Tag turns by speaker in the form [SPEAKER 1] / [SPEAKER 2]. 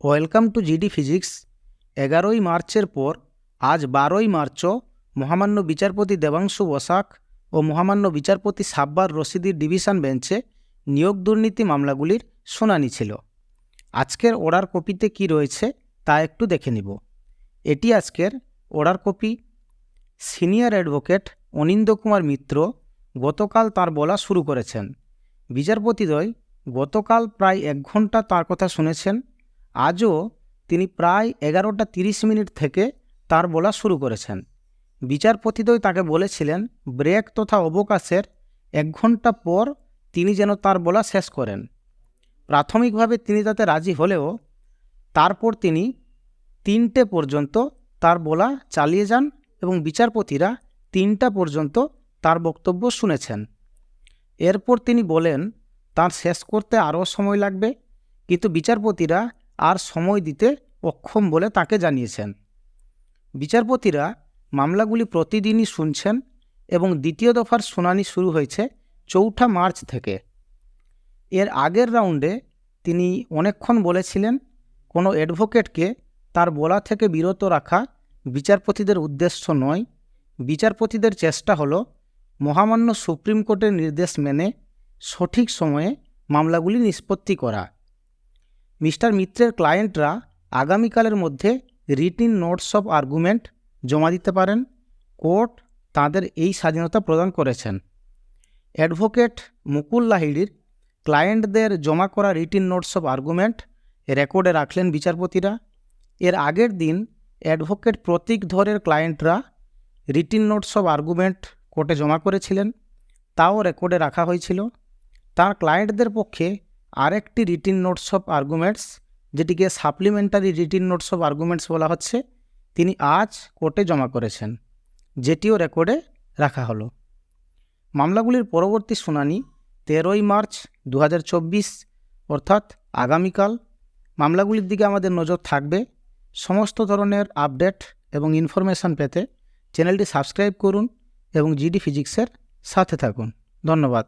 [SPEAKER 1] Welcome to GD physics. 11ই মার্চের পর আজ 12ই মার্চও মহামান্য বিচারপতি দেবাংশু বসাক ও মহামান্য বিচারপতি সাব্বার রশিদির ডিভিশন বেঞ্চে নিয়োগ দুর্নীতি মামলাগুলির শুনানি ছিল। আজকের অর্ডার কপিতে কি রয়েছে তা একটু দেখে নিব। এটি আজকের অর্ডার কপি। সিনিয়র অ্যাডভোকেট অনিন্দ কুমার মিত্র গতকাল তার বলা শুরু করেছেন। বিচারপতিদ্বয় গতকাল প্রায় 1 ঘন্টা তার কথা শুনেছেন। আজও তিনি প্রায় 11টা 30 মিনিট থেকে তার বলা শুরু করেছেন। বিচারপতিদ্বয় তাকে বলেছিলেন ব্রেক তথা অবকাশের 1 ঘন্টা পর তিনি যেন তার বলা শেষ করেন। প্রাথমিকভাবে তিনি তাতে রাজি হলেও তারপর তিনি 3টে পর্যন্ত তার বলা চালিয়ে যান এবং বিচারপতিরা 3টা পর্যন্ত তার বক্তব্য শুনেছেন। এরপর তিনি বলেন তার শেষ করতে আরও সময় লাগবে, কিন্তু বিচারপতিরা আর সময় দিতে অক্ষম বলে তাকে জানিয়েছেন। বিচারপতিরা মামলাগুলি প্রতিদিনই শুনছেন এবং দ্বিতীয় দফার শুনানি শুরু হয়েছে 4 মার্চ থেকে। এর আগের রাউন্ডে তিনি অনেকক্ষণ বলেছিলেন কোনো অ্যাডভোকেটকে তার বলা থেকে বিরত রাখা বিচারপতিদের উদ্দেশ্য নয়। বিচারপতিদের চেষ্টা হলো মহামান্য সুপ্রিম কোর্টের নির্দেশ মেনে সঠিক সময়ে মামলাগুলি নিষ্পত্তি করা। মিস্টার মিত্রের ক্লায়েন্টরা আগামীকালের মধ্যে রিটিন নোটস অফ আর্গুমেন্ট জমা দিতে পারেন। কোর্ট তাদের এই স্বাধীনতা প্রদান করেছেন। অ্যাডভোকেট মুকুল লাহিড়ির ক্লায়েন্টদের জমা করা রিটিন নোটস অফ আর্গুমেন্ট রেকর্ডে রাখলেন বিচারপতিরা। এর আগের দিন অ্যাডভোকেট প্রতীক ধরের ক্লায়েন্টরা রিটিন নোটস অফ আর্গুমেন্ট কোর্টে জমা করেছিলেন, তাও রেকর্ডে রাখা হয়েছিল। তার ক্লায়েন্টদের পক্ষে আরেকটি রিটিন নোটস অফ আর্গুমেন্টস, যেটিকে supplementary written notes of arguments বলা হচ্ছে, তিনি আজ কোর্টে জমা করেছেন, যেটিও রেকর্ডে রাখা হলো। মামলাগুলির পরবর্তী শুনানি 13ই মার্চ 2024 অর্থাৎ আগামীকাল। মামলাগুলির দিকে আমাদের নজর থাকবে। সমস্ত ধরনের আপডেট এবং ইনফরমেশান পেতে চ্যানেলটি সাবস্ক্রাইব করুন এবং জিডি ফিজিক্সের সাথে থাকুন। ধন্যবাদ।